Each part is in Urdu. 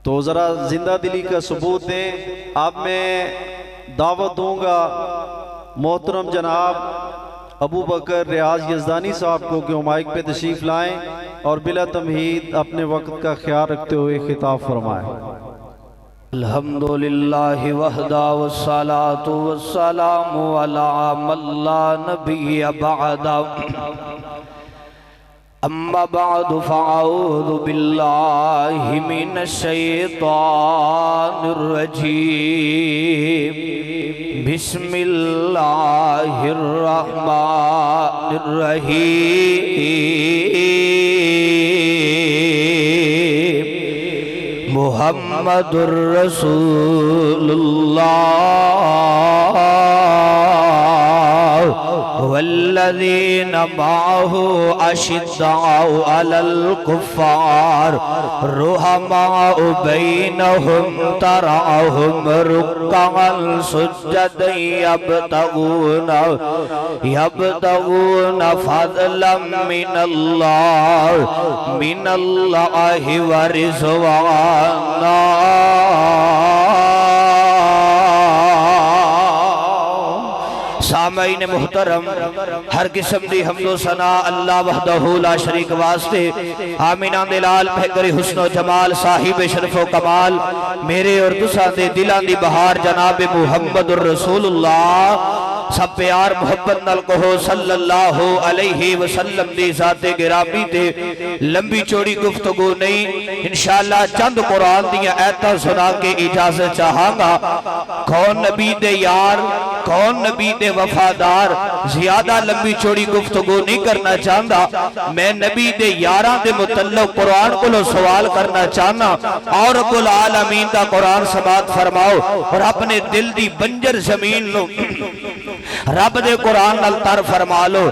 تو ذرا زندہ دلی کا ثبوت دیں. اب میں دعوت دوں گا محترم جناب ابو بکر ریاض یزدانی صاحب کو کہ وہ مائک پہ تشریف لائیں اور بلا تمہید اپنے وقت کا خیال رکھتے ہوئے خطاب فرمائیں. الحمدللہ وحدہ والصلاة والسلام علی من لا نبی بعد. اما بعد فاعوذ باللہ من الشیطان الرجیم. بسم اللہ الرحمن الرحیم. محمد الرسول اللہ والذین معه اشداء علی الکفار رحماء بینہم تراہم رکعا سجدا یبتغون فضلا من اللہ ورضوانا. سامعین محترم، ہر قسم دی حمد و ثنا اللہ وحدہ لا شریک واسطے. آمینہ دلال بہتری حسن و جمال صاحب شرف و کمال میرے اور تساں دے دلان دی بہار جناب محمد الرسول اللہ. سب پیار محبت نال کہو صلی اللہ علیہ وسلم دی ذات گرامی تے. لمبی چوڑی گفتگو نہیں، انشاءاللہ چند قرآن دیا ایتہ سنا کے اجازت چاہاں گا. کون نبی دے یار، کون نبی دے وفادار، زیادہ لمبی چوڑی گفتگو نہیں کرنا چاہتا. میں نبی دے یاران دے متعلق قرآن کو لو سوال کرنا چاہنا. اور رب العالمین دا قرآن سماعت فرماؤ اور اپنے دل دی بنجر زمین لو رب دے قرآن نلتر فرما لو.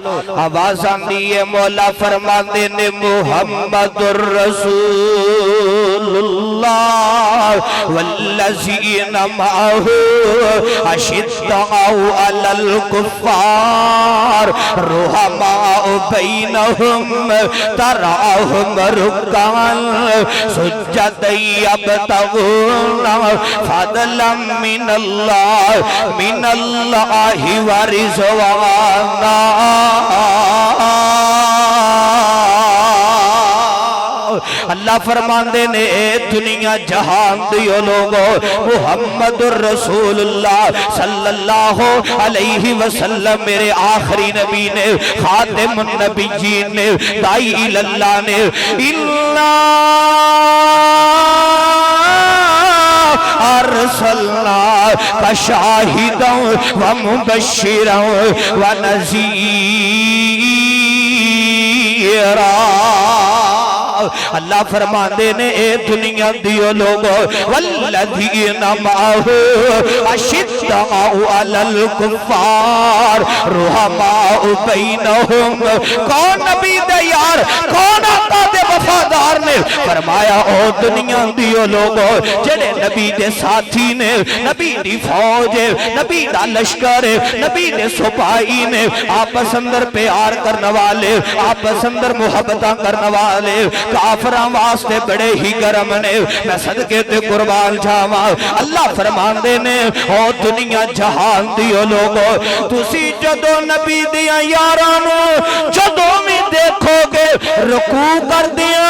آوازاں دیئے مولا فرما دینے محمد الرسول اللہ والذین معه اشداء علی الکفار رحماء بینہم تراہم رکعا سجدا یبتغون فضلا من اللہ ورضوانا. اللہ فرماندے نے اے دنیا جہان دیو لوگو محمد الرسول اللہ صلی اللہ علیہ وسلم میرے آخری نبی نے، خاتم النبیین نے، دائی اللہ نے. ارسلناک شاہدا ومبشرا ونذیرا. اللہ فرماندے نے اے دنیا دیو لوگو والذین معه اشداء علی الکفار رحماء بینہم. کون نبی دے یار، کون آقا دے وفادار نے؟ فرمایا او دنیا دیو لوگو جنہیں نبی دے ساتھی نے، نبی دی فوج، نبی دا لشکر، نبی دے سپاہی نے، آپس اندر پیار کرنے والے، آپس اندر محبتاں کرنے والے کافراں واسطے بڑے ہی گرم نے. میں صدقے تے قربان جاواں. اللہ فرماندے نے او دنیا جہان دیو لوگو تسی جدو نبی دیا یارانو جدو میں دیکھو گے رکوع کر دیا،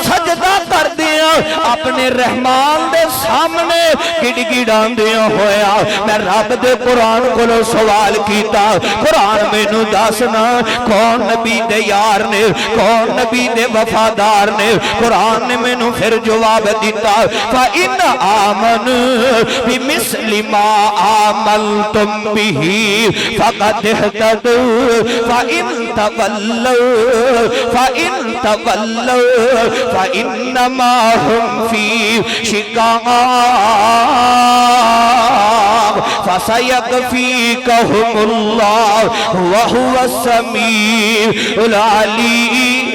سجدہ کر دیا، اپنے رحمان دے سامنے گڑ گڑان دیا ہویا. میں رب دے قرآن کو لو سوال کیتا، قرآن میں نو داسنا کون نبی دے یار نے، کون نبی دے وفادار نے. قرآن نے میں نو پھر جواب دیتا فَإِنْ آمَنُوا بِمِثْلِ مَا آمَنْتُمْ بِهِ فَقَدْ اهْتَدَوْا فَإِنْ تَوَلَّوْا فَإِنَّمَا هُمْ فِي شِقَاقٍ فَسَيَكْفِيكَهُمُ اللَّهُ وَهُوَ السَّمِيعُ الْعَلِيمُ.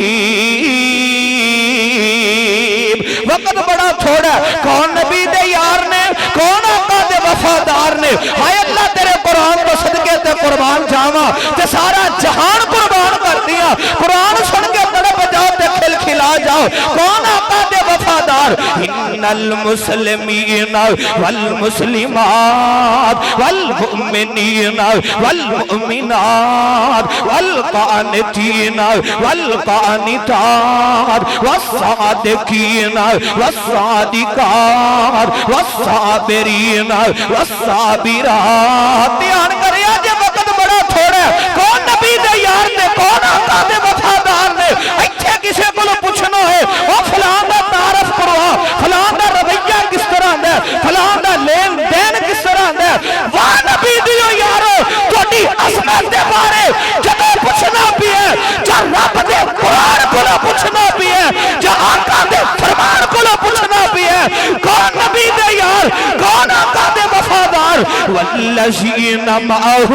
وقت بڑا تھوڑا. کون نبی دے یار نے، کون آقا دے وفادار نے. ہائے اللہ تیرے قرآن کو صدقے تے قربان جاواں تے سارا جہان قربان کر دیا. قرآن سن کے تڑپ جاؤ تے کھل کھلا جاؤ. کون آقا دے وفادار وفادار ان المسلمین والمسلمات والمؤمنین والمؤمنات والقانتین والقانتات والصادقین والصادقات والصابرین والصابرات. دھیان کریا جے وقت بڑا تھوڑا ہے. کون نبی دے یار نے, کون آقا دے وفادار نے؟ ایتھے کسے کو پوچھنا ہے او فلاں دا تعارف کروا, فلاں دا رویہ کس طرح دا ہے, فلاں دا لین دین کس طرح دا ہے. واہ نبی دیو یارو تہاڈی عظمت دے بارے جدوں پوچھنا بھی ہے, جا رب دے قرآن کو پوچھنا بھی ہے, جا آقا دے فرمان کو پوچھنا بھی ہے. کون نبی دے یار, کون آقا دے وفادار؟ والذین معه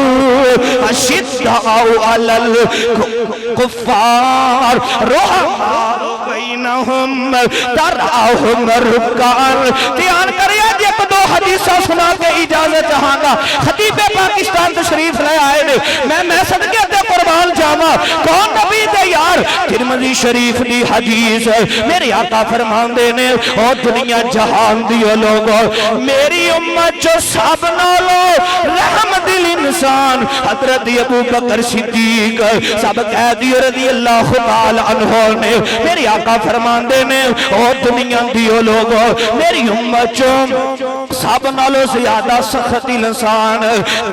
اشداء علی الکفار رحماء بینہم تراہم رکعا. دھیان کریے جی ایک دو حدیثہ سنا کے اجازت چاہاں گا. خطیب پاکستان تشریف لے آئے نے, میں صدقے دے قربان جاواں. کون نبی دے یار؟ ترمذی شریف دی حدیث میرے آقا فرماندے نے او دنیا جہان دیو لوگو میری امت جو سب نالو رحم دل انسان حضرت ابو بکر صدیق سب قیدی رضی اللہ تعالی عنہ نے میری آقا فرماندے نے او دنیا دیو لوگو میری امت جو سب نالو زیادہ سخت انسان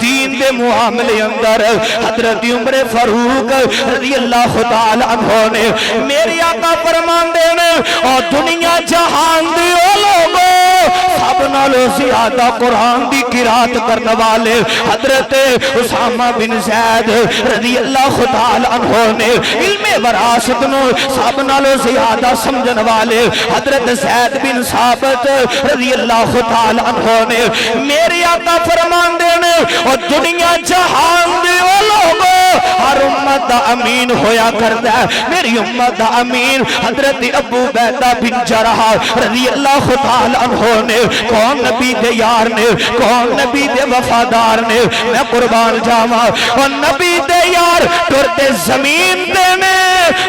دین دے معاملے اندر حضرت عمر فاروق رضی اللہ تعالی عنہ نے میری آقا فرماندے نے او دنیا جہان دیو لوگو سب نالو زیادہ قرآن دی قرات کرنے والے حضرت اسامہ بن زید رضی اللہ تعالی عنہ نے علم وراثت نو سب نالو زیادہ سمجھن والے حضرت زید بن ثابت رضی اللہ تعالی عنہ نے میری آقا فرماندے نے اور دنیا جہان دے او لوگو ہر امت دا امین ہویا کردا ہے. میری امت دا امین حضرت ابو بیدہ بن جرح رضی اللہ تعالی عنہ نے. کون نبی دے یار نے, کون نبی دے وفادار نے؟ میں قربان جاواں اور نبی دے یار ٹرتے زمین دے نے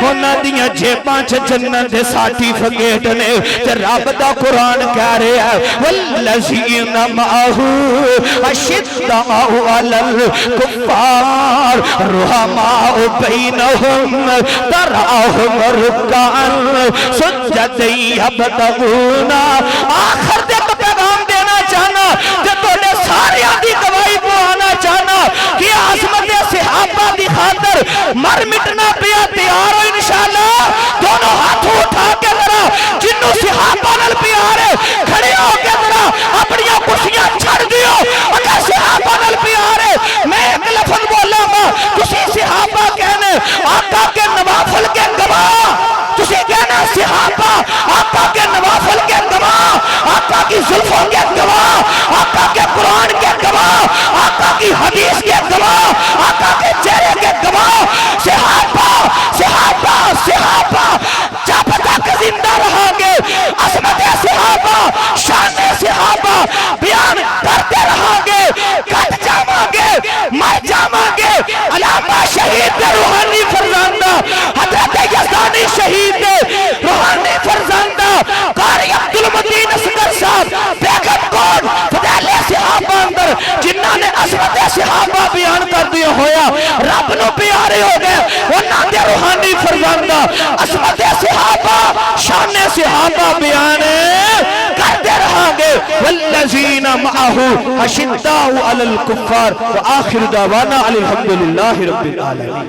انہاں دیاں جیباں چ جنت دے سرٹیفکیٹ نے تے رب دا قرآن کہہ رہا ہے والذین معه اشداء علی الکفار رحماء بینہم تراہم رکعا سجدا یبتغون. آخر دے پیغام دینا چاہنا کہ تھوڑے سارے دی گواہی کو آنا چاہنا کہ عظمت صحابہ دی خاطر مر مٹنا پیا تیار ہو انشاءاللہ. دونوں ہاتھ اٹھا کے ذرا جنوں صحابہ نال پیار ہے کھڑے ہو کے ذرا اپنی کرسیاں چھڑ دیو. اگر صحابہ نال پیار ہے میں ایک لفظ بولاں گا, تسی صحابہ کہنے آقا کے نوافل کے گواہ, تسی کہنا صحابہ آقا کے نوافل کے گواہ, آقا کی زلفوں کے گواہ, آقا کے قرآن کے گواہ, آقا کی حدیث کے گواہ, آقا کے چہرے کے گواہ. صحابہ صحابہ صحابہ جب تک زندہ رہاں گے عظمت صحابہ شان صحابہ بیان کرتے رہاں گے, کٹ جاواں گے, مر جاواں گے. علامہ شہید دے روحانی فرزندہ حضرت یزدانی شہید دے روحانی فرزندہ قاری عبدالمدین اصغر صاحب بیگم کوٹ فضائل صحابہ اندر جنہاں نے عظمت صحابہ بیان کر دیا ہویا رب نو پیارے ہو گئے. انہاں دے روحانی فرزندہ عظمت صحابہ شان صحابہ بیان کرتے رہاں گے. والذین معه اشداء علی الکفار وآخر دعوانا الحمدللہ رب العالمین.